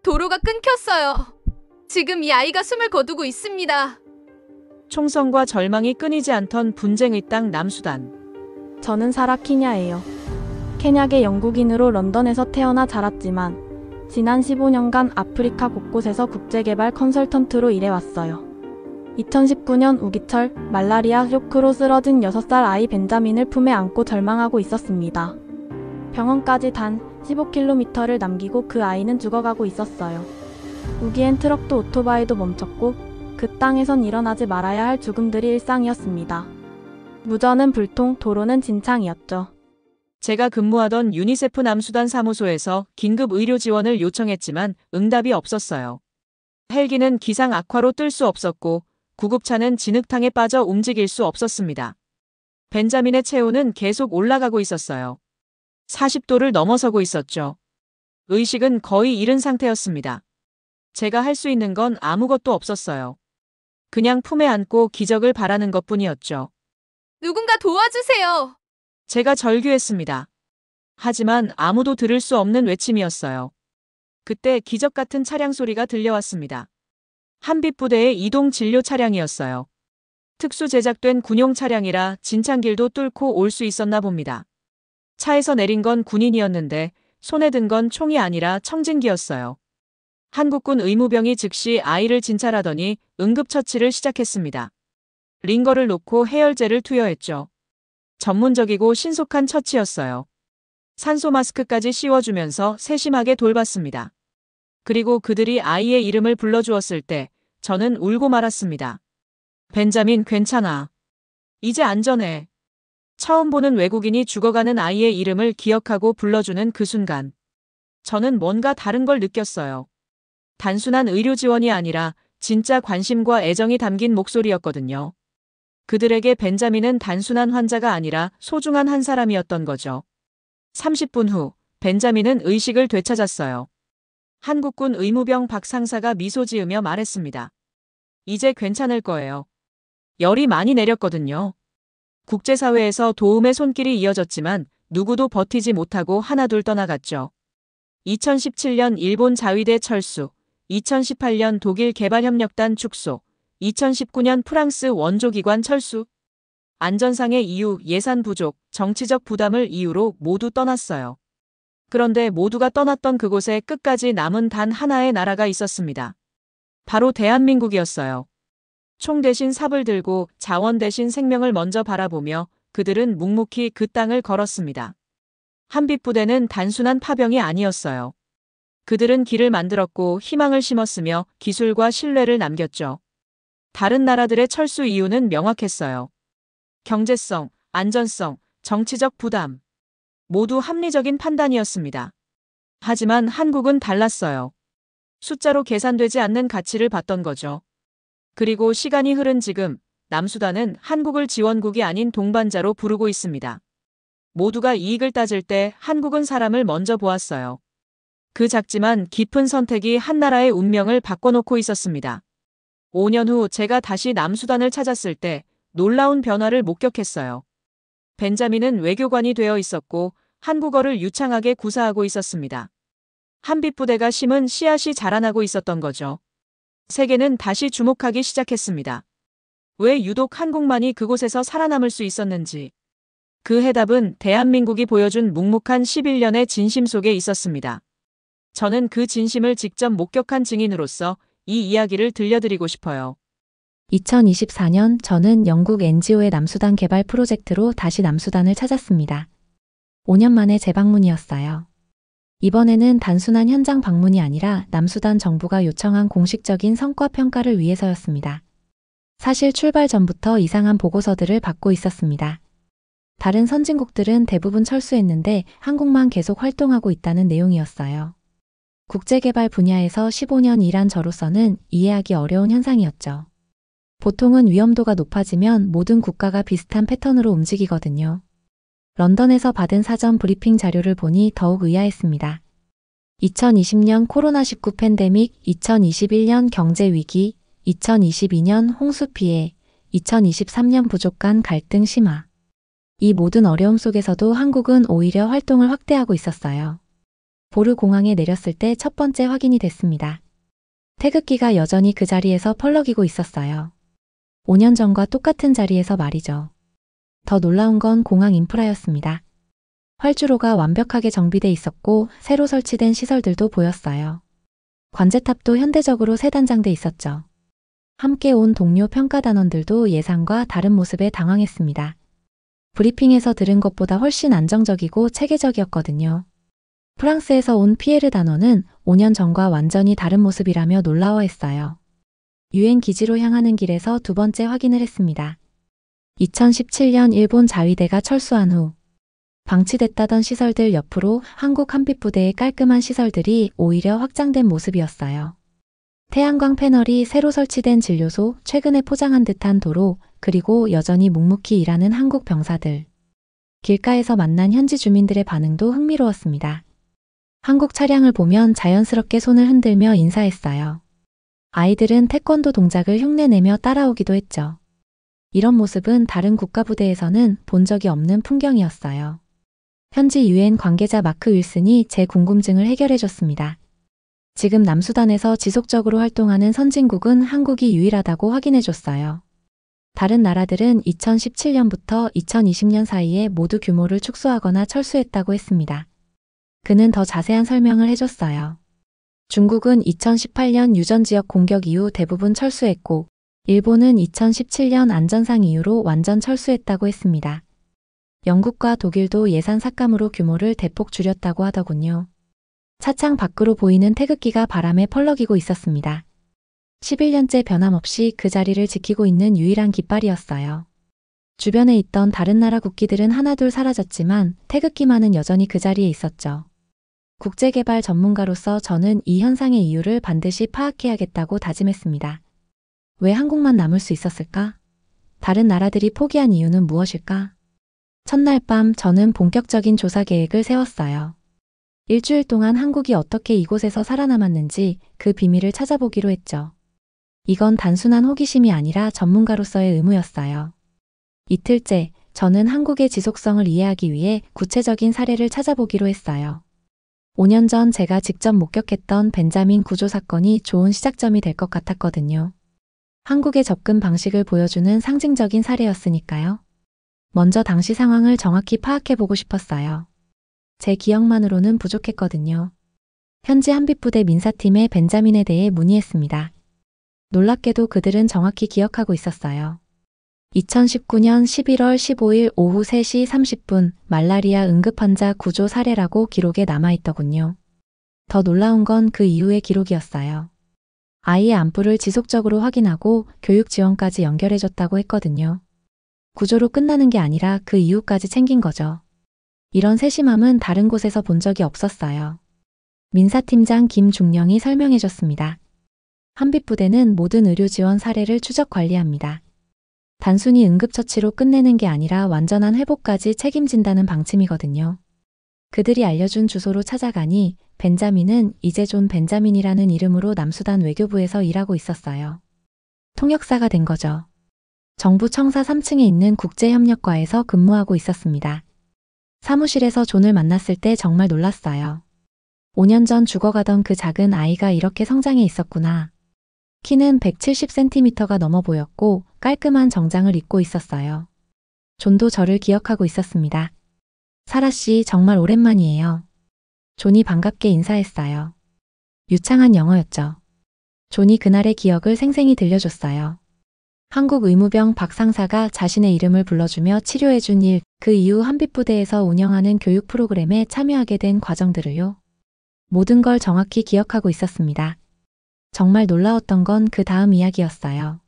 도로가 끊겼어요. 지금 이 아이가 숨을 거두고 있습니다. 총성과 절망이 끊이지 않던 분쟁의 땅 남수단. 저는 사라 키냐예요. 케냐계 영국인으로 런던에서 태어나 자랐지만 지난 15년간 아프리카 곳곳에서 국제개발 컨설턴트로 일해왔어요. 2019년 우기철 말라리아 쇼크로 쓰러진 6살 아이 벤자민을 품에 안고 절망하고 있었습니다. 병원까지 단 15km를 남기고 그 아이는 죽어가고 있었어요. 우기엔 트럭도 오토바이도 멈췄고 그 땅에선 일어나지 말아야 할 죽음들이 일상이었습니다. 무전은 불통, 도로는 진창이었죠. 제가 근무하던 유니세프 남수단 사무소에서 긴급 의료 지원을 요청했지만 응답이 없었어요. 헬기는 기상 악화로 뜰 수 없었고 구급차는 진흙탕에 빠져 움직일 수 없었습니다. 벤자민의 체온은 계속 올라가고 있었어요. 40도를 넘어서고 있었죠. 의식은 거의 잃은 상태였습니다. 제가 할 수 있는 건 아무것도 없었어요. 그냥 품에 안고 기적을 바라는 것뿐이었죠. 누군가 도와주세요. 제가 절규했습니다. 하지만 아무도 들을 수 없는 외침이었어요. 그때 기적 같은 차량 소리가 들려왔습니다. 한빛부대의 이동 진료 차량이었어요. 특수 제작된 군용 차량이라 진창길도 뚫고 올 수 있었나 봅니다. 차에서 내린 건 군인이었는데 손에 든 건 총이 아니라 청진기였어요. 한국군 의무병이 즉시 아이를 진찰하더니 응급처치를 시작했습니다. 링거를 놓고 해열제를 투여했죠. 전문적이고 신속한 처치였어요. 산소 마스크까지 씌워주면서 세심하게 돌봤습니다. 그리고 그들이 아이의 이름을 불러주었을 때 저는 울고 말았습니다. 벤자민, 괜찮아. 이제 안전해. 처음 보는 외국인이 죽어가는 아이의 이름을 기억하고 불러주는 그 순간. 저는 뭔가 다른 걸 느꼈어요. 단순한 의료 지원이 아니라 진짜 관심과 애정이 담긴 목소리였거든요. 그들에게 벤자민은 단순한 환자가 아니라 소중한 한 사람이었던 거죠. 30분 후 벤자민은 의식을 되찾았어요. 한국군 의무병 박 상사가 미소 지으며 말했습니다. 이제 괜찮을 거예요. 열이 많이 내렸거든요. 국제사회에서 도움의 손길이 이어졌지만 누구도 버티지 못하고 하나둘 떠나갔죠. 2017년 일본 자위대 철수, 2018년 독일 개발협력단 축소, 2019년 프랑스 원조기관 철수. 안전상의 이유, 예산 부족, 정치적 부담을 이유로 모두 떠났어요. 그런데 모두가 떠났던 그곳에 끝까지 남은 단 하나의 나라가 있었습니다. 바로 대한민국이었어요. 총 대신 삽을 들고 자원 대신 생명을 먼저 바라보며 그들은 묵묵히 그 땅을 걸었습니다. 한빛부대는 단순한 파병이 아니었어요. 그들은 길을 만들었고 희망을 심었으며 기술과 신뢰를 남겼죠. 다른 나라들의 철수 이유는 명확했어요. 경제성, 안전성, 정치적 부담. 모두 합리적인 판단이었습니다. 하지만 한국은 달랐어요. 숫자로 계산되지 않는 가치를 봤던 거죠. 그리고 시간이 흐른 지금 남수단은 한국을 지원국이 아닌 동반자로 부르고 있습니다. 모두가 이익을 따질 때 한국은 사람을 먼저 보았어요. 그 작지만 깊은 선택이 한 나라의 운명을 바꿔놓고 있었습니다. 5년 후 제가 다시 남수단을 찾았을 때 놀라운 변화를 목격했어요. 벤자민은 외교관이 되어 있었고 한국어를 유창하게 구사하고 있었습니다. 한빛부대가 심은 씨앗이 자라나고 있었던 거죠. 세계는 다시 주목하기 시작했습니다. 왜 유독 한국만이 그곳에서 살아남을 수 있었는지. 그 해답은 대한민국이 보여준 묵묵한 11년의 진심 속에 있었습니다. 저는 그 진심을 직접 목격한 증인으로서 이 이야기를 들려드리고 싶어요. 2024년 저는 영국 NGO의 남수단 개발 프로젝트로 다시 남수단을 찾았습니다. 5년 만에 재방문이었어요. 이번에는 단순한 현장 방문이 아니라 남수단 정부가 요청한 공식적인 성과 평가를 위해서였습니다. 사실 출발 전부터 이상한 보고서들을 받고 있었습니다. 다른 선진국들은 대부분 철수했는데 한국만 계속 활동하고 있다는 내용이었어요. 국제개발 분야에서 15년 일한 저로서는 이해하기 어려운 현상이었죠. 보통은 위험도가 높아지면 모든 국가가 비슷한 패턴으로 움직이거든요. 런던에서 받은 사전 브리핑 자료를 보니 더욱 의아했습니다. 2020년 코로나19 팬데믹, 2021년 경제 위기, 2022년 홍수 피해, 2023년 부족 간 갈등 심화. 이 모든 어려움 속에서도 한국은 오히려 활동을 확대하고 있었어요. 보르 공항에 내렸을 때 첫 번째 확인이 됐습니다. 태극기가 여전히 그 자리에서 펄럭이고 있었어요. 5년 전과 똑같은 자리에서 말이죠. 더 놀라운 건 공항 인프라였습니다. 활주로가 완벽하게 정비돼 있었고 새로 설치된 시설들도 보였어요. 관제탑도 현대적으로 세 단장돼 있었죠. 함께 온 동료 평가단원들도 예상과 다른 모습에 당황했습니다. 브리핑에서 들은 것보다 훨씬 안정적이고 체계적이었거든요. 프랑스에서 온 피에르 단원은 5년 전과 완전히 다른 모습이라며 놀라워했어요. 유엔 기지로 향하는 길에서 두 번째 확인을 했습니다. 2017년 일본 자위대가 철수한 후 방치됐다던 시설들 옆으로 한국 한빛부대의 깔끔한 시설들이 오히려 확장된 모습이었어요. 태양광 패널이 새로 설치된 진료소, 최근에 포장한 듯한 도로, 그리고 여전히 묵묵히 일하는 한국 병사들. 길가에서 만난 현지 주민들의 반응도 흥미로웠습니다. 한국 차량을 보면 자연스럽게 손을 흔들며 인사했어요. 아이들은 태권도 동작을 흉내내며 따라오기도 했죠. 이런 모습은 다른 국가부대에서는 본 적이 없는 풍경이었어요. 현지 유엔 관계자 마크 윌슨이 제 궁금증을 해결해줬습니다. 지금 남수단에서 지속적으로 활동하는 선진국은 한국이 유일하다고 확인해줬어요. 다른 나라들은 2017년부터 2020년 사이에 모두 규모를 축소하거나 철수했다고 했습니다. 그는 더 자세한 설명을 해줬어요. 중국은 2018년 유전지역 공격 이후 대부분 철수했고, 일본은 2017년 안전상 이유로 완전 철수했다고 했습니다. 영국과 독일도 예산 삭감으로 규모를 대폭 줄였다고 하더군요. 차창 밖으로 보이는 태극기가 바람에 펄럭이고 있었습니다. 11년째 변함없이 그 자리를 지키고 있는 유일한 깃발이었어요. 주변에 있던 다른 나라 국기들은 하나둘 사라졌지만 태극기만은 여전히 그 자리에 있었죠. 국제개발 전문가로서 저는 이 현상의 이유를 반드시 파악해야겠다고 다짐했습니다. 왜 한국만 남을 수 있었을까? 다른 나라들이 포기한 이유는 무엇일까? 첫날 밤 저는 본격적인 조사 계획을 세웠어요. 일주일 동안 한국이 어떻게 이곳에서 살아남았는지 그 비밀을 찾아보기로 했죠. 이건 단순한 호기심이 아니라 전문가로서의 의무였어요. 이틀째, 저는 한국의 지속성을 이해하기 위해 구체적인 사례를 찾아보기로 했어요. 5년 전 제가 직접 목격했던 벤자민 구조 사건이 좋은 시작점이 될 것 같았거든요. 한국의 접근 방식을 보여주는 상징적인 사례였으니까요. 먼저 당시 상황을 정확히 파악해보고 싶었어요. 제 기억만으로는 부족했거든요. 현지 한빛부대 민사팀에 벤자민에 대해 문의했습니다. 놀랍게도 그들은 정확히 기억하고 있었어요. 2019년 11월 15일 오후 3시 30분 말라리아 응급환자 구조 사례라고 기록에 남아있더군요. 더 놀라운 건 그 이후의 기록이었어요. 아이의 안부를 지속적으로 확인하고 교육 지원까지 연결해줬다고 했거든요. 구조로 끝나는 게 아니라 그 이후까지 챙긴 거죠. 이런 세심함은 다른 곳에서 본 적이 없었어요. 민사팀장 김중령이 설명해줬습니다. 한빛부대는 모든 의료 지원 사례를 추적 관리합니다. 단순히 응급처치로 끝내는 게 아니라 완전한 회복까지 책임진다는 방침이거든요. 그들이 알려준 주소로 찾아가니 벤자민은 이제 존 벤자민이라는 이름으로 남수단 외교부에서 일하고 있었어요. 통역사가 된 거죠. 정부 청사 3층에 있는 국제협력과에서 근무하고 있었습니다. 사무실에서 존을 만났을 때 정말 놀랐어요. 5년 전 죽어가던 그 작은 아이가 이렇게 성장해 있었구나. 키는 170cm가 넘어 보였고 깔끔한 정장을 입고 있었어요. 존도 저를 기억하고 있었습니다. 사라 씨, 정말 오랜만이에요. 존이 반갑게 인사했어요. 유창한 영어였죠. 존이 그날의 기억을 생생히 들려줬어요. 한국 의무병 박 상사가 자신의 이름을 불러주며 치료해준 일, 그 이후 한빛부대에서 운영하는 교육 프로그램에 참여하게 된 과정들을요. 모든 걸 정확히 기억하고 있었습니다. 정말 놀라웠던 건 그 다음 이야기였어요.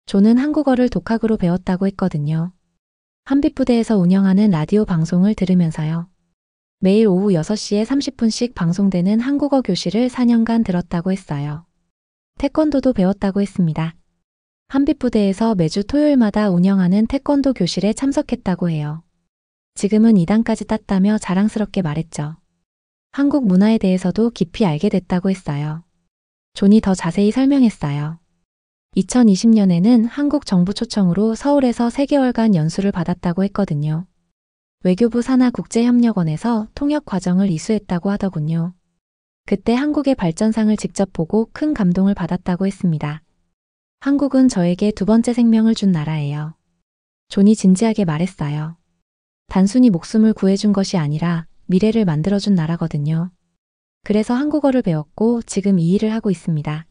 존은 한국어를 독학으로 배웠다고 했거든요. 한빛부대에서 운영하는 라디오 방송을 들으면서요. 매일 오후 6시에 30분씩 방송되는 한국어 교실을 4년간 들었다고 했어요. 태권도도 배웠다고 했습니다. 한빛부대에서 매주 토요일마다 운영하는 태권도 교실에 참석했다고 해요. 지금은 2단까지 땄다며 자랑스럽게 말했죠. 한국 문화에 대해서도 깊이 알게 됐다고 했어요. 존이 더 자세히 설명했어요. 2020년에는 한국 정부 초청으로 서울에서 3개월간 연수를 받았다고 했거든요. 외교부 산하국제협력원에서 통역 과정을 이수했다고 하더군요. 그때 한국의 발전상을 직접 보고 큰 감동을 받았다고 했습니다. 한국은 저에게 두 번째 생명을 준 나라예요. 존이 진지하게 말했어요. 단순히 목숨을 구해준 것이 아니라 미래를 만들어준 나라거든요. 그래서 한국어를 배웠고 지금 이 일을 하고 있습니다.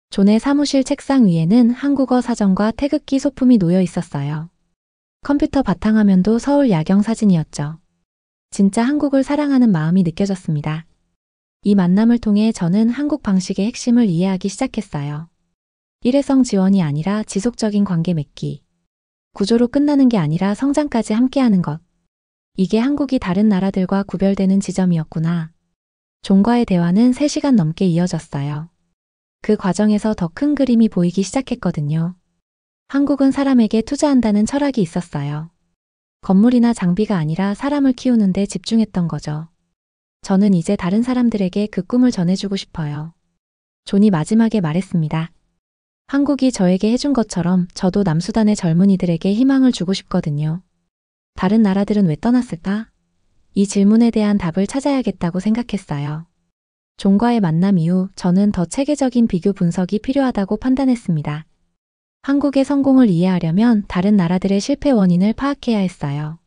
존의 사무실 책상 위에는 한국어 사전과 태극기 소품이 놓여 있었어요. 컴퓨터 바탕화면도 서울 야경 사진이었죠. 진짜 한국을 사랑하는 마음이 느껴졌습니다. 이 만남을 통해 저는 한국 방식의 핵심을 이해하기 시작했어요. 일회성 지원이 아니라 지속적인 관계 맺기. 구조로 끝나는 게 아니라 성장까지 함께하는 것. 이게 한국이 다른 나라들과 구별되는 지점이었구나. 존과의 대화는 3시간 넘게 이어졌어요. 그 과정에서 더 큰 그림이 보이기 시작했거든요. 한국은 사람에게 투자한다는 철학이 있었어요. 건물이나 장비가 아니라 사람을 키우는 데 집중했던 거죠. 저는 이제 다른 사람들에게 그 꿈을 전해주고 싶어요. 존이 마지막에 말했습니다. 한국이 저에게 해준 것처럼 저도 남수단의 젊은이들에게 희망을 주고 싶거든요. 다른 나라들은 왜 떠났을까? 이 질문에 대한 답을 찾아야겠다고 생각했어요. 존과의 만남 이후 저는 더 체계적인 비교 분석이 필요하다고 판단했습니다. 한국의 성공을 이해하려면 다른 나라들의 실패 원인을 파악해야 했어요.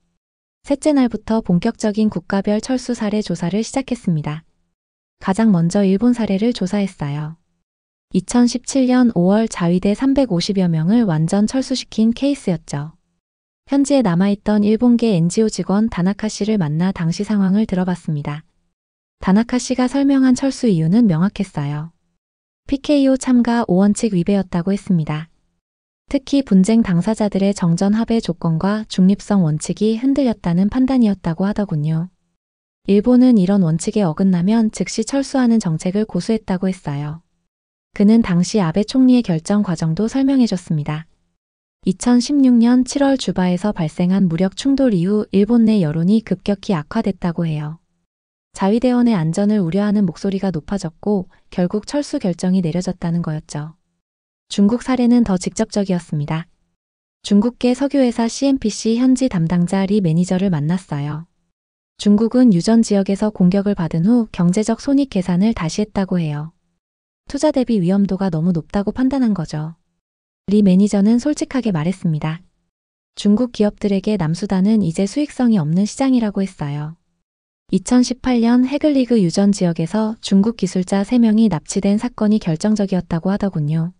셋째 날부터 본격적인 국가별 철수 사례 조사를 시작했습니다. 가장 먼저 일본 사례를 조사했어요. 2017년 5월 자위대 350여 명을 완전 철수시킨 케이스였죠. 현지에 남아있던 일본계 NGO 직원 다나카 씨를 만나 당시 상황을 들어봤습니다. 다나카 씨가 설명한 철수 이유는 명확했어요. PKO 참가 5원칙 위배였다고 했습니다. 특히 분쟁 당사자들의 정전 합의 조건과 중립성 원칙이 흔들렸다는 판단이었다고 하더군요. 일본은 이런 원칙에 어긋나면 즉시 철수하는 정책을 고수했다고 했어요. 그는 당시 아베 총리의 결정 과정도 설명해줬습니다. 2016년 7월 주바에서 발생한 무력 충돌 이후 일본 내 여론이 급격히 악화됐다고 해요. 자위대원의 안전을 우려하는 목소리가 높아졌고 결국 철수 결정이 내려졌다는 거였죠. 중국 사례는 더 직접적이었습니다. 중국계 석유회사 CNPC 현지 담당자 리 매니저를 만났어요. 중국은 유전 지역에서 공격을 받은 후 경제적 손익 계산을 다시 했다고 해요. 투자 대비 위험도가 너무 높다고 판단한 거죠. 리 매니저는 솔직하게 말했습니다. 중국 기업들에게 남수단은 이제 수익성이 없는 시장이라고 했어요. 2018년 해글리그 유전 지역에서 중국 기술자 3명이 납치된 사건이 결정적이었다고 하더군요.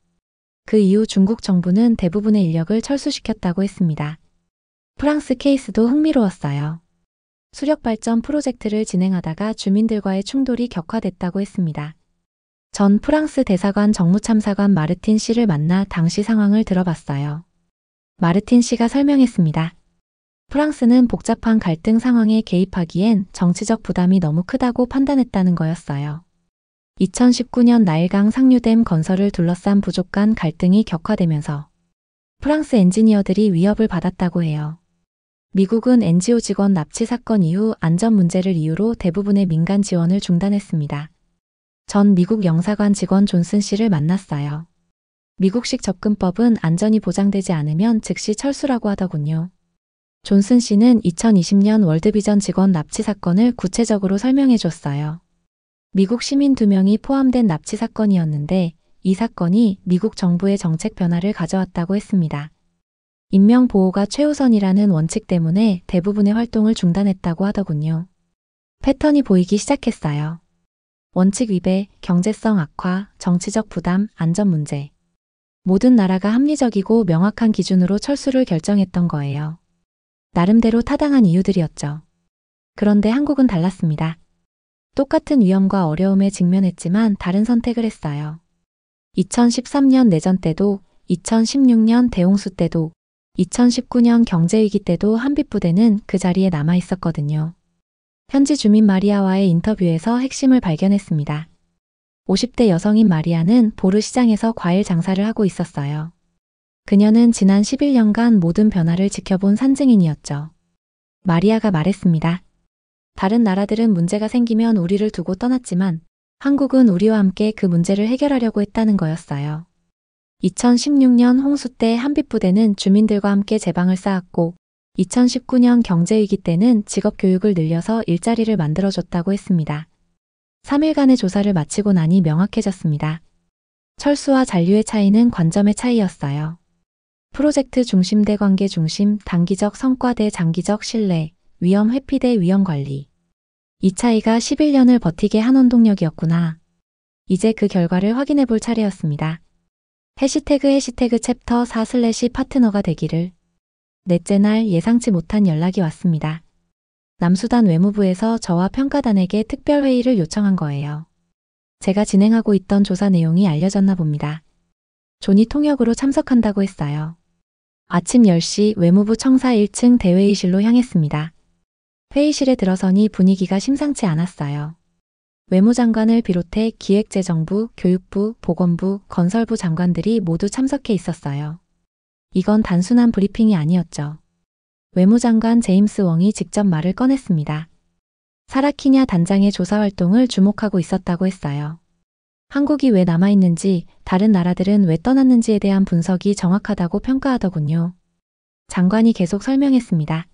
그 이후 중국 정부는 대부분의 인력을 철수시켰다고 했습니다. 프랑스 케이스도 흥미로웠어요. 수력 발전 프로젝트를 진행하다가 주민들과의 충돌이 격화됐다고 했습니다. 전 프랑스 대사관 정무참사관 마르틴 씨를 만나 당시 상황을 들어봤어요. 마르틴 씨가 설명했습니다. 프랑스는 복잡한 갈등 상황에 개입하기엔 정치적 부담이 너무 크다고 판단했다는 거였어요. 2019년 나일강 상류댐 건설을 둘러싼 부족 간 갈등이 격화되면서 프랑스 엔지니어들이 위협을 받았다고 해요. 미국은 NGO 직원 납치 사건 이후 안전 문제를 이유로 대부분의 민간 지원을 중단했습니다. 전 미국 영사관 직원 존슨 씨를 만났어요. 미국식 접근법은 안전이 보장되지 않으면 즉시 철수라고 하더군요. 존슨 씨는 2020년 월드비전 직원 납치 사건을 구체적으로 설명해 줬어요. 미국 시민 2명이 포함된 납치 사건이었는데 이 사건이 미국 정부의 정책 변화를 가져왔다고 했습니다. 인명보호가 최우선이라는 원칙 때문에 대부분의 활동을 중단했다고 하더군요. 패턴이 보이기 시작했어요. 원칙 위배, 경제성 악화, 정치적 부담, 안전 문제. 모든 나라가 합리적이고 명확한 기준으로 철수를 결정했던 거예요. 나름대로 타당한 이유들이었죠. 그런데 한국은 달랐습니다. 똑같은 위험과 어려움에 직면했지만 다른 선택을 했어요. 2013년 내전 때도, 2016년 대홍수 때도, 2019년 경제위기 때도 한빛부대는 그 자리에 남아 있었거든요. 현지 주민 마리아와의 인터뷰에서 핵심을 발견했습니다. 50대 여성인 마리아는 보르 시장에서 과일 장사를 하고 있었어요. 그녀는 지난 11년간 모든 변화를 지켜본 산증인이었죠. 마리아가 말했습니다. 다른 나라들은 문제가 생기면 우리를 두고 떠났지만 한국은 우리와 함께 그 문제를 해결하려고 했다는 거였어요. 2016년 홍수 때 한빛부대는 주민들과 함께 제방을 쌓았고 2019년 경제위기 때는 직업교육을 늘려서 일자리를 만들어줬다고 했습니다. 3일간의 조사를 마치고 나니 명확해졌습니다. 철수와 잔류의 차이는 관점의 차이였어요. 프로젝트 중심 대 관계 중심, 단기적 성과 대 장기적 신뢰, 위험 회피 대 위험 관리. 이 차이가 11년을 버티게 한 원동력이었구나. 이제 그 결과를 확인해 볼 차례였습니다. 해시태그 챕터 4/파트너가 되기를. 넷째 날 예상치 못한 연락이 왔습니다. 남수단 외무부에서 저와 평가단에게 특별회의를 요청한 거예요. 제가 진행하고 있던 조사 내용이 알려졌나 봅니다. 존이 통역으로 참석한다고 했어요. 아침 10시 외무부 청사 1층 대회의실로 향했습니다. 회의실에 들어서니 분위기가 심상치 않았어요. 외무장관을 비롯해 기획재정부, 교육부, 보건부, 건설부 장관들이 모두 참석해 있었어요. 이건 단순한 브리핑이 아니었죠. 외무장관 제임스 웡이 직접 말을 꺼냈습니다. 사라키냐 단장의 조사 활동을 주목하고 있었다고 했어요. 한국이 왜 남아있는지, 다른 나라들은 왜 떠났는지에 대한 분석이 정확하다고 평가하더군요. 장관이 계속 설명했습니다.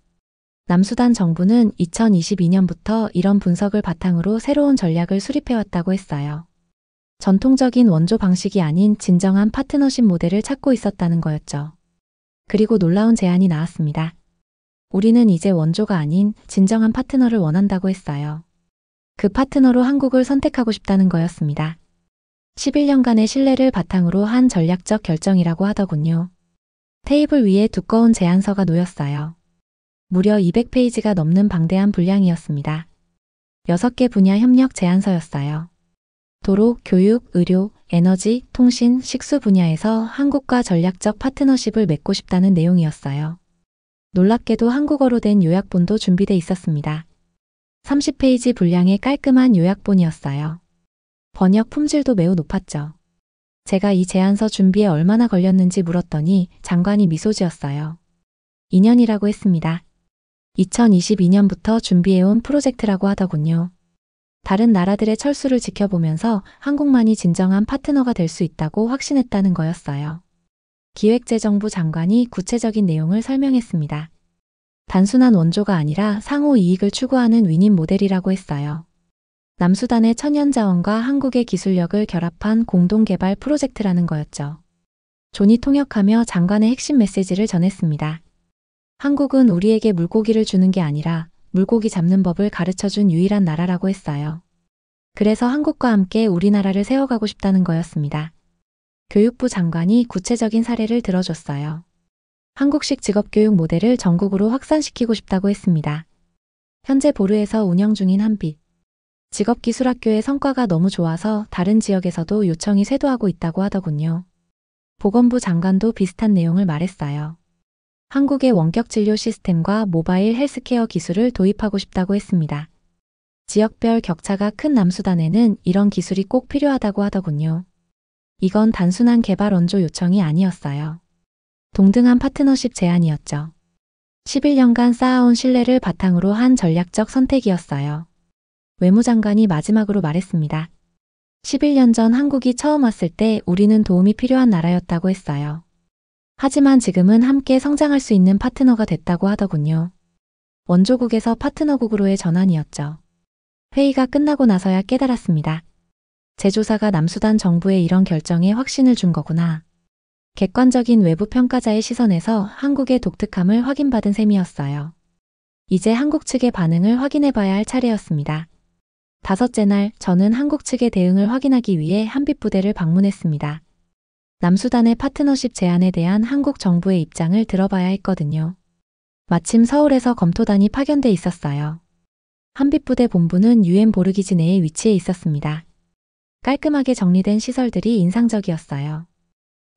남수단 정부는 2022년부터 이런 분석을 바탕으로 새로운 전략을 수립해왔다고 했어요. 전통적인 원조 방식이 아닌 진정한 파트너십 모델을 찾고 있었다는 거였죠. 그리고 놀라운 제안이 나왔습니다. 우리는 이제 원조가 아닌 진정한 파트너를 원한다고 했어요. 그 파트너로 한국을 선택하고 싶다는 거였습니다. 11년간의 신뢰를 바탕으로 한 전략적 결정이라고 하더군요. 테이블 위에 두꺼운 제안서가 놓였어요. 무려 200페이지가 넘는 방대한 분량이었습니다. 6개 분야 협력 제안서였어요. 도로, 교육, 의료, 에너지, 통신, 식수 분야에서 한국과 전략적 파트너십을 맺고 싶다는 내용이었어요. 놀랍게도 한국어로 된 요약본도 준비돼 있었습니다. 30페이지 분량의 깔끔한 요약본이었어요. 번역 품질도 매우 높았죠. 제가 이 제안서 준비에 얼마나 걸렸는지 물었더니 장관이 미소 지었어요. 2년이라고 했습니다. 2022년부터 준비해온 프로젝트라고 하더군요. 다른 나라들의 철수를 지켜보면서 한국만이 진정한 파트너가 될 수 있다고 확신했다는 거였어요. 기획재정부 장관이 구체적인 내용을 설명했습니다. 단순한 원조가 아니라 상호 이익을 추구하는 윈윈 모델이라고 했어요. 남수단의 천연자원과 한국의 기술력을 결합한 공동개발 프로젝트라는 거였죠. 존이 통역하며 장관의 핵심 메시지를 전했습니다. 한국은 우리에게 물고기를 주는 게 아니라 물고기 잡는 법을 가르쳐준 유일한 나라라고 했어요. 그래서 한국과 함께 우리나라를 세워가고 싶다는 거였습니다. 교육부 장관이 구체적인 사례를 들어줬어요. 한국식 직업교육 모델을 전국으로 확산시키고 싶다고 했습니다. 현재 보르에서 운영 중인 한빛 직업기술학교의 성과가 너무 좋아서 다른 지역에서도 요청이 쇄도하고 있다고 하더군요. 보건부 장관도 비슷한 내용을 말했어요. 한국의 원격 진료 시스템과 모바일 헬스케어 기술을 도입하고 싶다고 했습니다. 지역별 격차가 큰 남수단에는 이런 기술이 꼭 필요하다고 하더군요. 이건 단순한 개발 원조 요청이 아니었어요. 동등한 파트너십 제안이었죠. 11년간 쌓아온 신뢰를 바탕으로 한 전략적 선택이었어요. 외무장관이 마지막으로 말했습니다. 11년 전 한국이 처음 왔을 때 우리는 도움이 필요한 나라였다고 했어요. 하지만 지금은 함께 성장할 수 있는 파트너가 됐다고 하더군요. 원조국에서 파트너국으로의 전환이었죠. 회의가 끝나고 나서야 깨달았습니다. 제조사가 남수단 정부의 이런 결정에 확신을 준 거구나. 객관적인 외부 평가자의 시선에서 한국의 독특함을 확인받은 셈이었어요. 이제 한국 측의 반응을 확인해 봐야 할 차례였습니다. 다섯째 날 저는 한국 측의 대응을 확인하기 위해 한빛부대를 방문했습니다. 남수단의 파트너십 제안에 대한 한국 정부의 입장을 들어봐야 했거든요. 마침 서울에서 검토단이 파견돼 있었어요. 한빛부대 본부는 UN 보르기지 내에 위치해 있었습니다. 깔끔하게 정리된 시설들이 인상적이었어요.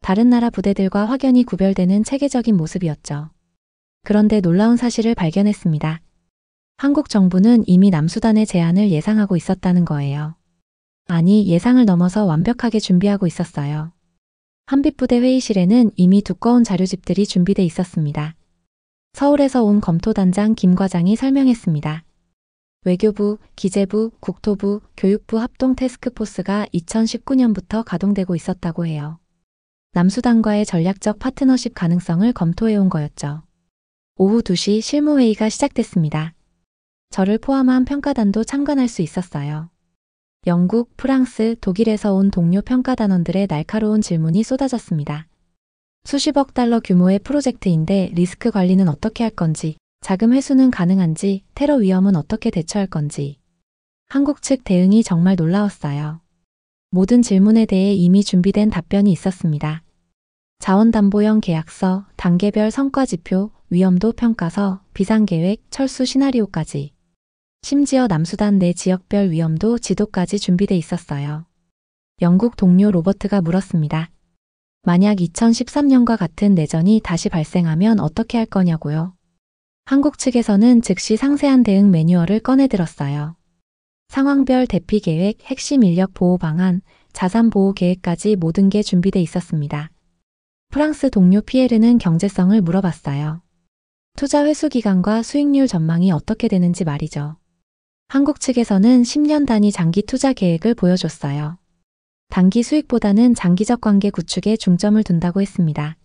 다른 나라 부대들과 확연히 구별되는 체계적인 모습이었죠. 그런데 놀라운 사실을 발견했습니다. 한국 정부는 이미 남수단의 제안을 예상하고 있었다는 거예요. 아니, 예상을 넘어서 완벽하게 준비하고 있었어요. 한빛부대 회의실에는 이미 두꺼운 자료집들이 준비돼 있었습니다. 서울에서 온 검토단장 김 과장이 설명했습니다. 외교부, 기재부, 국토부, 교육부 합동 태스크포스가 2019년부터 가동되고 있었다고 해요. 남수단과의 전략적 파트너십 가능성을 검토해온 거였죠. 오후 2시 실무회의가 시작됐습니다. 저를 포함한 평가단도 참관할 수 있었어요. 영국, 프랑스, 독일에서 온 동료 평가단원들의 날카로운 질문이 쏟아졌습니다. 수십억 달러 규모의 프로젝트인데 리스크 관리는 어떻게 할 건지, 자금 회수는 가능한지, 테러 위험은 어떻게 대처할 건지. 한국 측 대응이 정말 놀라웠어요. 모든 질문에 대해 이미 준비된 답변이 있었습니다. 자원담보형 계약서, 단계별 성과지표, 위험도 평가서, 비상계획, 철수 시나리오까지. 심지어 남수단 내 지역별 위험도 지도까지 준비돼 있었어요. 영국 동료 로버트가 물었습니다. 만약 2013년과 같은 내전이 다시 발생하면 어떻게 할 거냐고요? 한국 측에서는 즉시 상세한 대응 매뉴얼을 꺼내들었어요. 상황별 대피 계획, 핵심 인력 보호 방안, 자산 보호 계획까지 모든 게 준비돼 있었습니다. 프랑스 동료 피에르는 경제성을 물어봤어요. 투자 회수 기간과 수익률 전망이 어떻게 되는지 말이죠. 한국 측에서는 10년 단위 장기 투자 계획을 보여줬어요. 단기 수익보다는 장기적 관계 구축에 중점을 둔다고 했습니다.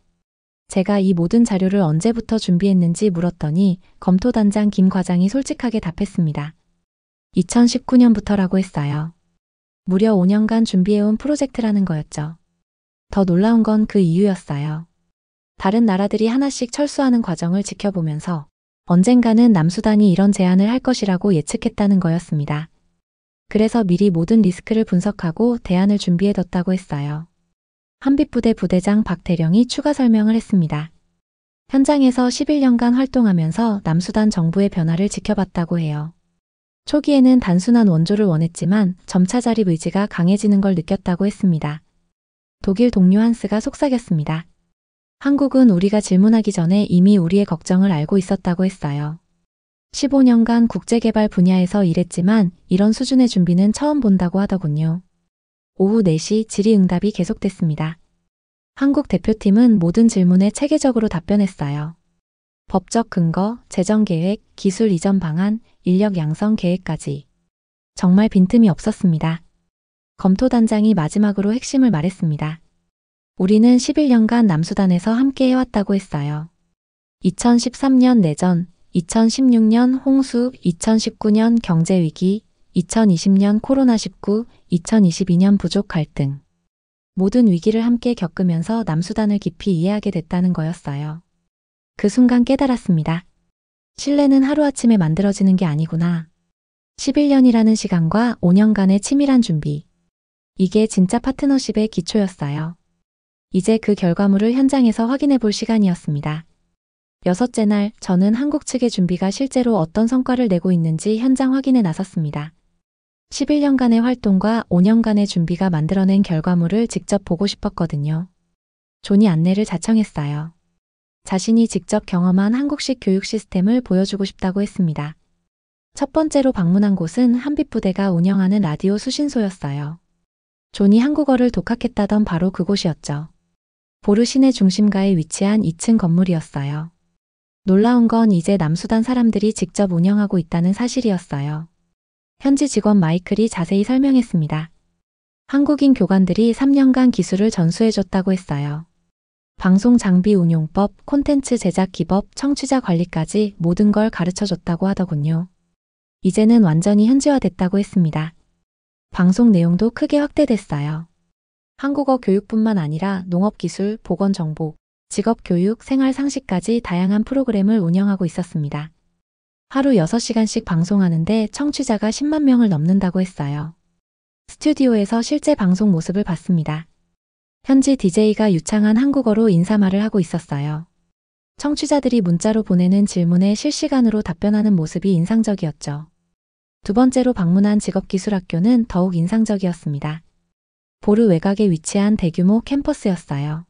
제가 이 모든 자료를 언제부터 준비했는지 물었더니 검토단장 김 과장이 솔직하게 답했습니다. 2019년부터라고 했어요. 무려 5년간 준비해온 프로젝트라는 거였죠. 더 놀라운 건 그 이유였어요. 다른 나라들이 하나씩 철수하는 과정을 지켜보면서 언젠가는 남수단이 이런 제안을 할 것이라고 예측했다는 거였습니다. 그래서 미리 모든 리스크를 분석하고 대안을 준비해뒀다고 했어요. 한빛부대 부대장 박대령이 추가 설명을 했습니다. 현장에서 11년간 활동하면서 남수단 정부의 변화를 지켜봤다고 해요. 초기에는 단순한 원조를 원했지만 점차 자립 의지가 강해지는 걸 느꼈다고 했습니다. 독일 동료 한스가 속삭였습니다. 한국은 우리가 질문하기 전에 이미 우리의 걱정을 알고 있었다고 했어요. 15년간 국제개발 분야에서 일했지만 이런 수준의 준비는 처음 본다고 하더군요. 오후 4시 질의응답이 계속됐습니다. 한국 대표팀은 모든 질문에 체계적으로 답변했어요. 법적 근거, 재정 계획, 기술 이전 방안, 인력 양성 계획까지. 정말 빈틈이 없었습니다. 검토단장이 마지막으로 핵심을 말했습니다. 우리는 11년간 남수단에서 함께 해왔다고 했어요. 2013년 내전, 2016년 홍수, 2019년 경제위기, 2020년 코로나19, 2022년 부족 갈등. 모든 위기를 함께 겪으면서 남수단을 깊이 이해하게 됐다는 거였어요. 그 순간 깨달았습니다. 신뢰는 하루아침에 만들어지는 게 아니구나. 11년이라는 시간과 5년간의 치밀한 준비. 이게 진짜 파트너십의 기초였어요. 이제 그 결과물을 현장에서 확인해 볼 시간이었습니다. 여섯째 날, 저는 한국 측의 준비가 실제로 어떤 성과를 내고 있는지 현장 확인에 나섰습니다. 11년간의 활동과 5년간의 준비가 만들어낸 결과물을 직접 보고 싶었거든요. 존이 안내를 자청했어요. 자신이 직접 경험한 한국식 교육 시스템을 보여주고 싶다고 했습니다. 첫 번째로 방문한 곳은 한빛부대가 운영하는 라디오 수신소였어요. 존이 한국어를 독학했다던 바로 그곳이었죠. 보르 시내 중심가에 위치한 2층 건물이었어요. 놀라운 건 이제 남수단 사람들이 직접 운영하고 있다는 사실이었어요. 현지 직원 마이클이 자세히 설명했습니다. 한국인 교관들이 3년간 기술을 전수해줬다고 했어요. 방송 장비 운용법, 콘텐츠 제작 기법, 청취자 관리까지 모든 걸 가르쳐줬다고 하더군요. 이제는 완전히 현지화됐다고 했습니다. 방송 내용도 크게 확대됐어요. 한국어 교육뿐만 아니라 농업기술, 보건정보, 직업교육, 생활상식까지 다양한 프로그램을 운영하고 있었습니다. 하루 6시간씩 방송하는데 청취자가 10만 명을 넘는다고 했어요. 스튜디오에서 실제 방송 모습을 봤습니다. 현지 DJ가 유창한 한국어로 인사말을 하고 있었어요. 청취자들이 문자로 보내는 질문에 실시간으로 답변하는 모습이 인상적이었죠. 두 번째로 방문한 직업기술학교는 더욱 인상적이었습니다. 보르 외곽에 위치한 대규모 캠퍼스였어요.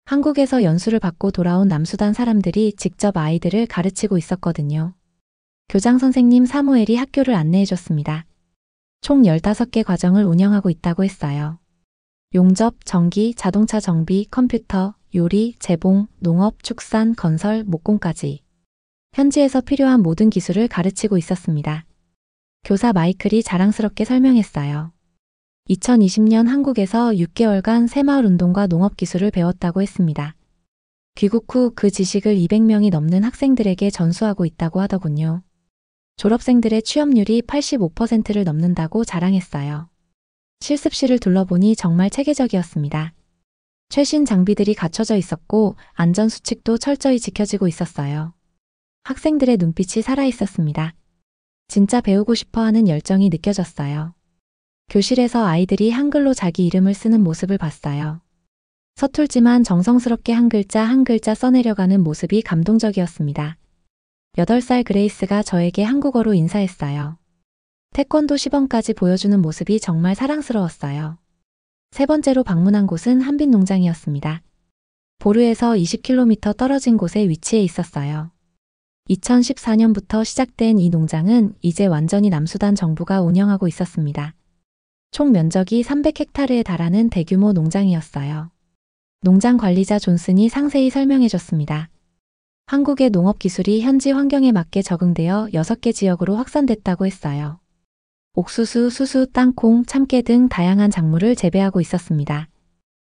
한국에서 연수를 받고 돌아온 남수단 사람들이 직접 아이들을 가르치고 있었거든요. 교장 선생님 사무엘이 학교를 안내해줬습니다. 총 15개 과정을 운영하고 있다고 했어요. 용접, 전기, 자동차 정비, 컴퓨터, 요리, 재봉, 농업, 축산, 건설, 목공까지. 현지에서 필요한 모든 기술을 가르치고 있었습니다. 교사 마이클이 자랑스럽게 설명했어요. 2020년 한국에서 6개월간 새마을 운동과 농업 기술을 배웠다고 했습니다. 귀국 후 그 지식을 200명이 넘는 학생들에게 전수하고 있다고 하더군요. 졸업생들의 취업률이 85%를 넘는다고 자랑했어요. 실습실을 둘러보니 정말 체계적이었습니다. 최신 장비들이 갖춰져 있었고 안전 수칙도 철저히 지켜지고 있었어요. 학생들의 눈빛이 살아있었습니다. 진짜 배우고 싶어하는 열정이 느껴졌어요. 교실에서 아이들이 한글로 자기 이름을 쓰는 모습을 봤어요. 서툴지만 정성스럽게 한 글자 한 글자 써내려가는 모습이 감동적이었습니다. 8살 그레이스가 저에게 한국어로 인사했어요. 태권도 시범까지 보여주는 모습이 정말 사랑스러웠어요. 세 번째로 방문한 곳은 한빛 농장이었습니다. 보르에서 20km 떨어진 곳에 위치해 있었어요. 2014년부터 시작된 이 농장은 이제 완전히 남수단 정부가 운영하고 있었습니다. 총 면적이 300헥타르에 달하는 대규모 농장이었어요. 농장 관리자 존슨이 상세히 설명해줬습니다. 한국의 농업 기술이 현지 환경에 맞게 적응되어 6개 지역으로 확산됐다고 했어요. 옥수수, 수수, 땅콩, 참깨 등 다양한 작물을 재배하고 있었습니다.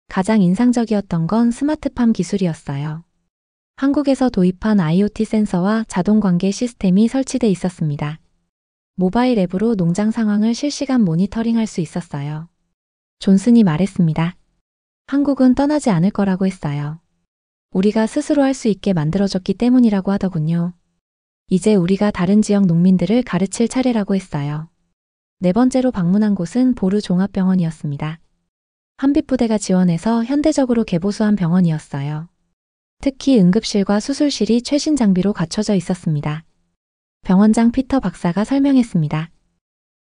가장 인상적이었던 건 스마트팜 기술이었어요. 한국에서 도입한 IoT 센서와 자동 관계 시스템이 설치돼 있었습니다. 모바일 앱으로 농장 상황을 실시간 모니터링할 수 있었어요. 존슨이 말했습니다. 한국은 떠나지 않을 거라고 했어요. 우리가 스스로 할 수 있게 만들어줬기 때문이라고 하더군요. 이제 우리가 다른 지역 농민들을 가르칠 차례라고 했어요. 네 번째로 방문한 곳은 보르 종합병원이었습니다. 한빛부대가 지원해서 현대적으로 개보수한 병원이었어요. 특히 응급실과 수술실이 최신 장비로 갖춰져 있었습니다. 병원장 피터 박사가 설명했습니다.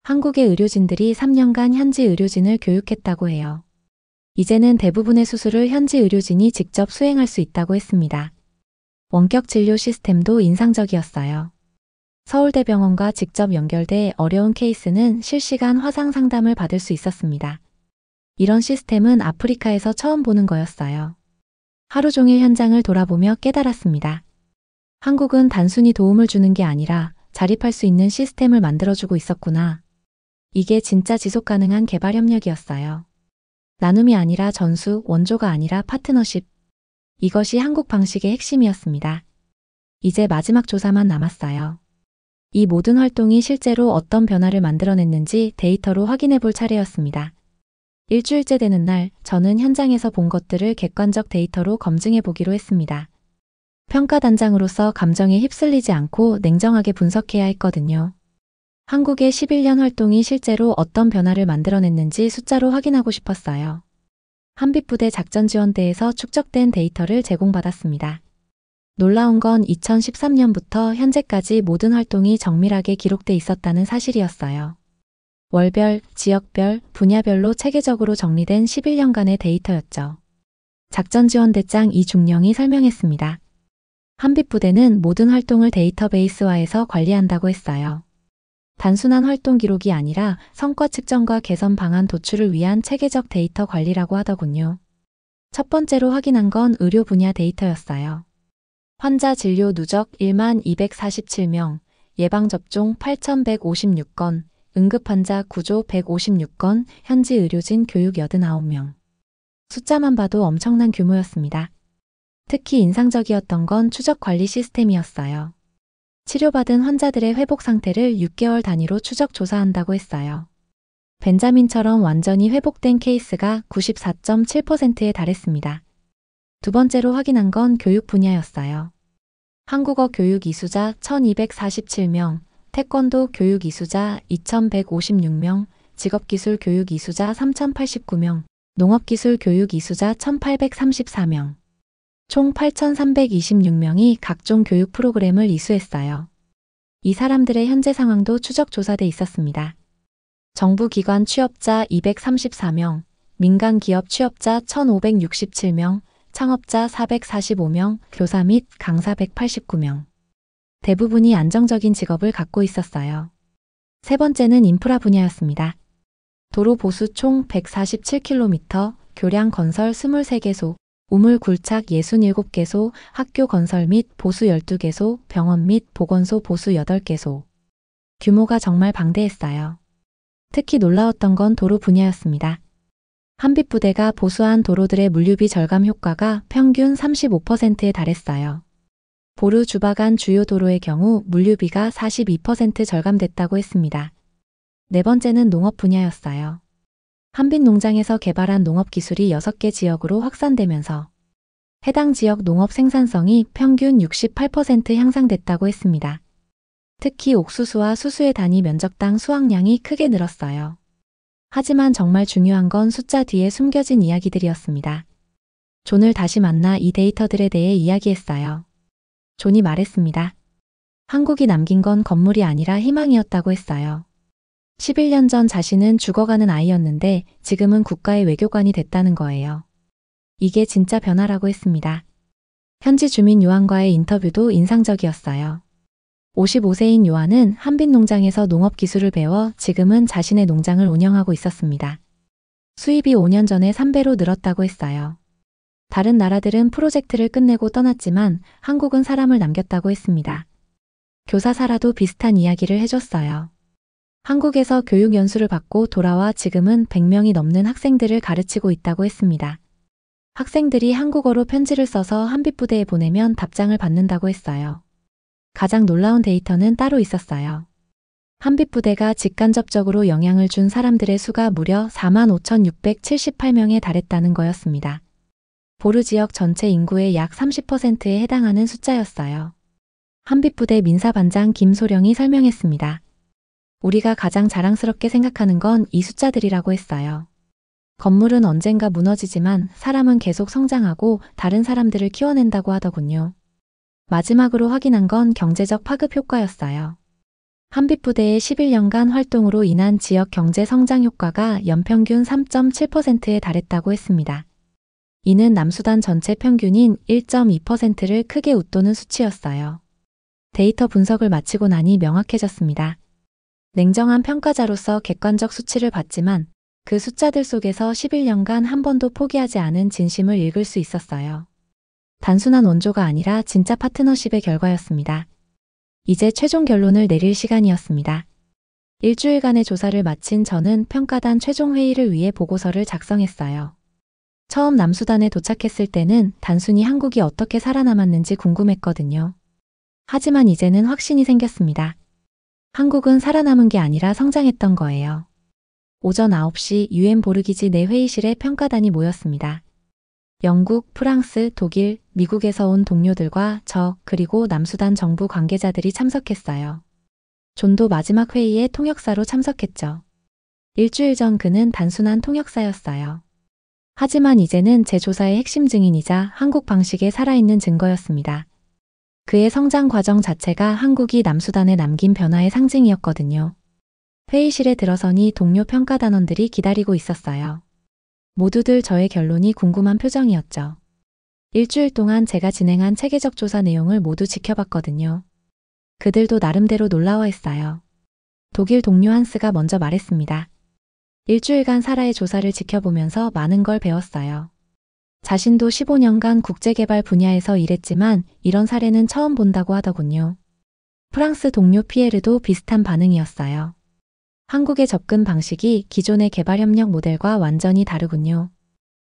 한국의 의료진들이 3년간 현지 의료진을 교육했다고 해요. 이제는 대부분의 수술을 현지 의료진이 직접 수행할 수 있다고 했습니다. 원격 진료 시스템도 인상적이었어요. 서울대병원과 직접 연결돼 어려운 케이스는 실시간 화상 상담을 받을 수 있었습니다. 이런 시스템은 아프리카에서 처음 보는 거였어요. 하루 종일 현장을 돌아보며 깨달았습니다. 한국은 단순히 도움을 주는 게 아니라 자립할 수 있는 시스템을 만들어주고 있었구나. 이게 진짜 지속 가능한 개발 협력이었어요. 나눔이 아니라 전수, 원조가 아니라 파트너십. 이것이 한국 방식의 핵심이었습니다. 이제 마지막 조사만 남았어요. 이 모든 활동이 실제로 어떤 변화를 만들어냈는지 데이터로 확인해 볼 차례였습니다. 일주일째 되는 날, 저는 현장에서 본 것들을 객관적 데이터로 검증해 보기로 했습니다. 평가단장으로서 감정에 휩쓸리지 않고 냉정하게 분석해야 했거든요. 한국의 11년 활동이 실제로 어떤 변화를 만들어냈는지 숫자로 확인하고 싶었어요. 한빛부대 작전지원대에서 축적된 데이터를 제공받았습니다. 놀라운 건 2013년부터 현재까지 모든 활동이 정밀하게 기록돼 있었다는 사실이었어요. 월별, 지역별, 분야별로 체계적으로 정리된 11년간의 데이터였죠. 작전지원대장 이중령이 설명했습니다. 한빛부대는 모든 활동을 데이터베이스화해서 관리한다고 했어요. 단순한 활동 기록이 아니라 성과 측정과 개선 방안 도출을 위한 체계적 데이터 관리라고 하더군요. 첫 번째로 확인한 건 의료 분야 데이터였어요. 환자 진료 누적 1만 247명, 예방접종 8,156건, 응급환자 구조 156건, 현지 의료진 교육 89명. 숫자만 봐도 엄청난 규모였습니다. 특히 인상적이었던 건 추적 관리 시스템이었어요. 치료받은 환자들의 회복 상태를 6개월 단위로 추적 조사한다고 했어요. 벤자민처럼 완전히 회복된 케이스가 94.7%에 달했습니다. 두 번째로 확인한 건 교육 분야였어요. 한국어 교육 이수자 1,247명, 태권도 교육 이수자 2,156명, 직업기술 교육 이수자 3,089명, 농업기술 교육 이수자 1,834명. 총 8,326명이 각종 교육 프로그램을 이수했어요. 이 사람들의 현재 상황도 추적 조사돼 있었습니다. 정부기관 취업자 234명, 민간기업 취업자 1,567명, 창업자 445명, 교사 및 강사 189명. 대부분이 안정적인 직업을 갖고 있었어요. 세 번째는 인프라 분야였습니다. 도로 보수 총 147km, 교량 건설 23개소, 우물 굴착 67개소, 학교 건설 및 보수 12개소, 병원 및 보건소 보수 8개소. 규모가 정말 방대했어요. 특히 놀라웠던 건 도로 분야였습니다. 한빛부대가 보수한 도로들의 물류비 절감 효과가 평균 35%에 달했어요. 보르 주바간 주요 도로의 경우 물류비가 42% 절감됐다고 했습니다. 네 번째는 농업 분야였어요. 한빛 농장에서 개발한 농업 기술이 6개 지역으로 확산되면서 해당 지역 농업 생산성이 평균 68% 향상됐다고 했습니다. 특히 옥수수와 수수의 단위 면적당 수확량이 크게 늘었어요. 하지만 정말 중요한 건 숫자 뒤에 숨겨진 이야기들이었습니다. 존을 다시 만나 이 데이터들에 대해 이야기했어요. 존이 말했습니다. 한국이 남긴 건 건물이 아니라 희망이었다고 했어요. 11년 전 자신은 죽어가는 아이였는데 지금은 국가의 외교관이 됐다는 거예요. 이게 진짜 변화라고 했습니다. 현지 주민 요한과의 인터뷰도 인상적이었어요. 55세인 요한은 한빛 농장에서 농업 기술을 배워 지금은 자신의 농장을 운영하고 있었습니다. 수입이 5년 전에 3배로 늘었다고 했어요. 다른 나라들은 프로젝트를 끝내고 떠났지만 한국은 사람을 남겼다고 했습니다. 교사사라도 비슷한 이야기를 해줬어요. 한국에서 교육 연수를 받고 돌아와 지금은 100명이 넘는 학생들을 가르치고 있다고 했습니다. 학생들이 한국어로 편지를 써서 한빛부대에 보내면 답장을 받는다고 했어요. 가장 놀라운 데이터는 따로 있었어요. 한빛부대가 직간접적으로 영향을 준 사람들의 수가 무려 45,678명에 달했다는 거였습니다. 보르 지역 전체 인구의 약 30%에 해당하는 숫자였어요. 한빛부대 민사반장 김소령이 설명했습니다. 우리가 가장 자랑스럽게 생각하는 건 이 숫자들이라고 했어요. 건물은 언젠가 무너지지만 사람은 계속 성장하고 다른 사람들을 키워낸다고 하더군요. 마지막으로 확인한 건 경제적 파급 효과였어요. 한빛부대의 11년간 활동으로 인한 지역 경제 성장 효과가 연평균 3.7%에 달했다고 했습니다. 이는 남수단 전체 평균인 1.2%를 크게 웃도는 수치였어요. 데이터 분석을 마치고 나니 명확해졌습니다. 냉정한 평가자로서 객관적 수치를 봤지만 그 숫자들 속에서 11년간 한 번도 포기하지 않은 진심을 읽을 수 있었어요. 단순한 원조가 아니라 진짜 파트너십의 결과였습니다. 이제 최종 결론을 내릴 시간이었습니다. 일주일간의 조사를 마친 저는 평가단 최종 회의를 위해 보고서를 작성했어요. 처음 남수단에 도착했을 때는 단순히 한국이 어떻게 살아남았는지 궁금했거든요. 하지만 이제는 확신이 생겼습니다. 한국은 살아남은 게 아니라 성장했던 거예요. 오전 9시 UN 보르기지 내 회의실에 평가단이 모였습니다. 영국, 프랑스, 독일, 미국에서 온 동료들과 저 그리고 남수단 정부 관계자들이 참석했어요. 존도 마지막 회의에 통역사로 참석했죠. 일주일 전 그는 단순한 통역사였어요. 하지만 이제는 제 조사의 핵심 증인이자 한국 방식의 살아있는 증거였습니다. 그의 성장 과정 자체가 한국이 남수단에 남긴 변화의 상징이었거든요. 회의실에 들어서니 동료 평가단원들이 기다리고 있었어요. 모두들 저의 결론이 궁금한 표정이었죠. 일주일 동안 제가 진행한 체계적 조사 내용을 모두 지켜봤거든요. 그들도 나름대로 놀라워했어요. 독일 동료 한스가 먼저 말했습니다. 일주일간 사라의 조사를 지켜보면서 많은 걸 배웠어요. 자신도 15년간 국제개발 분야에서 일했지만 이런 사례는 처음 본다고 하더군요. 프랑스 동료 피에르도 비슷한 반응이었어요. 한국의 접근 방식이 기존의 개발협력 모델과 완전히 다르군요.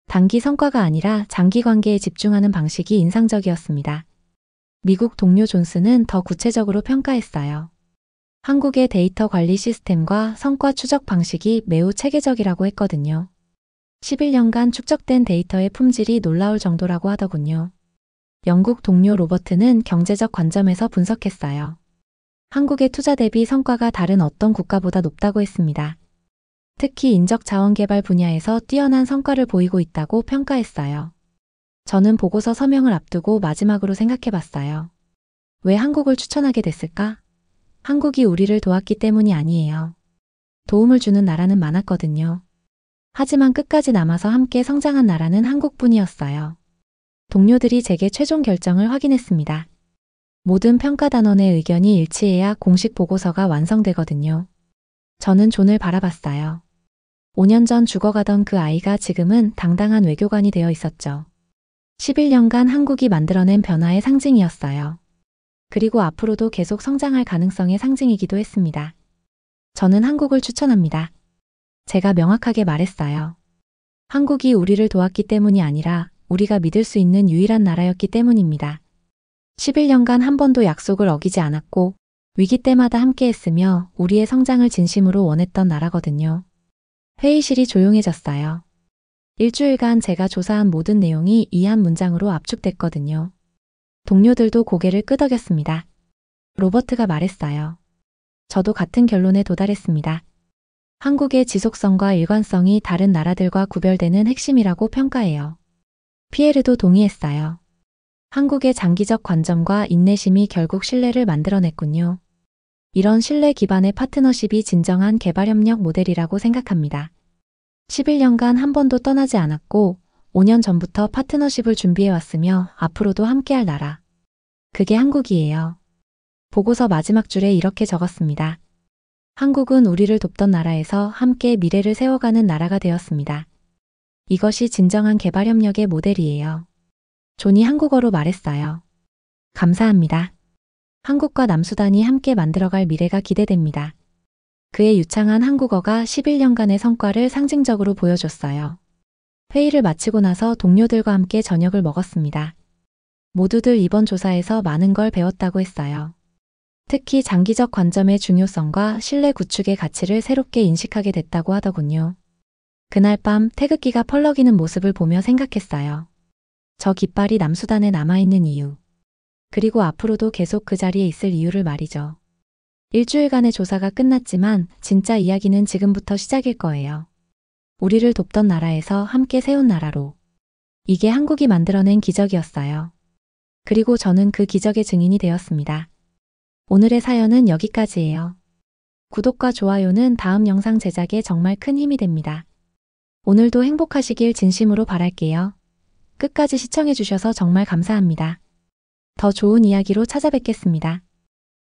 단기 성과가 아니라 장기 관계에 집중하는 방식이 인상적이었습니다. 미국 동료 존스는 더 구체적으로 평가했어요. 한국의 데이터 관리 시스템과 성과 추적 방식이 매우 체계적이라고 했거든요. 11년간 축적된 데이터의 품질이 놀라울 정도라고 하더군요. 영국 동료 로버트는 경제적 관점에서 분석했어요. 한국의 투자 대비 성과가 다른 어떤 국가보다 높다고 했습니다. 특히 인적 자원 개발 분야에서 뛰어난 성과를 보이고 있다고 평가했어요. 저는 보고서 서명을 앞두고 마지막으로 생각해봤어요. 왜 한국을 추천하게 됐을까? 한국이 우리를 도왔기 때문이 아니에요. 도움을 주는 나라는 많았거든요. 하지만 끝까지 남아서 함께 성장한 나라는 한국뿐이었어요. 동료들이 제게 최종 결정을 확인했습니다. 모든 평가단원의 의견이 일치해야 공식 보고서가 완성되거든요. 저는 존을 바라봤어요. 5년 전 죽어가던 그 아이가 지금은 당당한 외교관이 되어 있었죠. 11년간 한국이 만들어낸 변화의 상징이었어요. 그리고 앞으로도 계속 성장할 가능성의 상징이기도 했습니다. 저는 한국을 추천합니다. 제가 명확하게 말했어요. 한국이 우리를 도왔기 때문이 아니라 우리가 믿을 수 있는 유일한 나라였기 때문입니다. 11년간 한 번도 약속을 어기지 않았고 위기 때마다 함께했으며 우리의 성장을 진심으로 원했던 나라거든요. 회의실이 조용해졌어요. 일주일간 제가 조사한 모든 내용이 이 한 문장으로 압축됐거든요. 동료들도 고개를 끄덕였습니다. 로버트가 말했어요. 저도 같은 결론에 도달했습니다. 한국의 지속성과 일관성이 다른 나라들과 구별되는 핵심이라고 평가해요. 피에르도 동의했어요. 한국의 장기적 관점과 인내심이 결국 신뢰를 만들어냈군요. 이런 신뢰 기반의 파트너십이 진정한 개발협력 모델이라고 생각합니다. 11년간 한 번도 떠나지 않았고 5년 전부터 파트너십을 준비해왔으며 앞으로도 함께할 나라. 그게 한국이에요. 보고서 마지막 줄에 이렇게 적었습니다. 한국은 우리를 돕던 나라에서 함께 미래를 세워가는 나라가 되었습니다. 이것이 진정한 개발협력의 모델이에요. 존이 한국어로 말했어요. 감사합니다. 한국과 남수단이 함께 만들어갈 미래가 기대됩니다. 그의 유창한 한국어가 11년간의 성과를 상징적으로 보여줬어요. 회의를 마치고 나서 동료들과 함께 저녁을 먹었습니다. 모두들 이번 조사에서 많은 걸 배웠다고 했어요. 특히 장기적 관점의 중요성과 신뢰 구축의 가치를 새롭게 인식하게 됐다고 하더군요. 그날 밤 태극기가 펄럭이는 모습을 보며 생각했어요. 저 깃발이 남수단에 남아있는 이유. 그리고 앞으로도 계속 그 자리에 있을 이유를 말이죠. 일주일간의 조사가 끝났지만 진짜 이야기는 지금부터 시작일 거예요. 우리를 돕던 나라에서 함께 세운 나라로. 이게 한국이 만들어낸 기적이었어요. 그리고 저는 그 기적의 증인이 되었습니다. 오늘의 사연은 여기까지예요. 구독과 좋아요는 다음 영상 제작에 정말 큰 힘이 됩니다. 오늘도 행복하시길 진심으로 바랄게요. 끝까지 시청해주셔서 정말 감사합니다. 더 좋은 이야기로 찾아뵙겠습니다.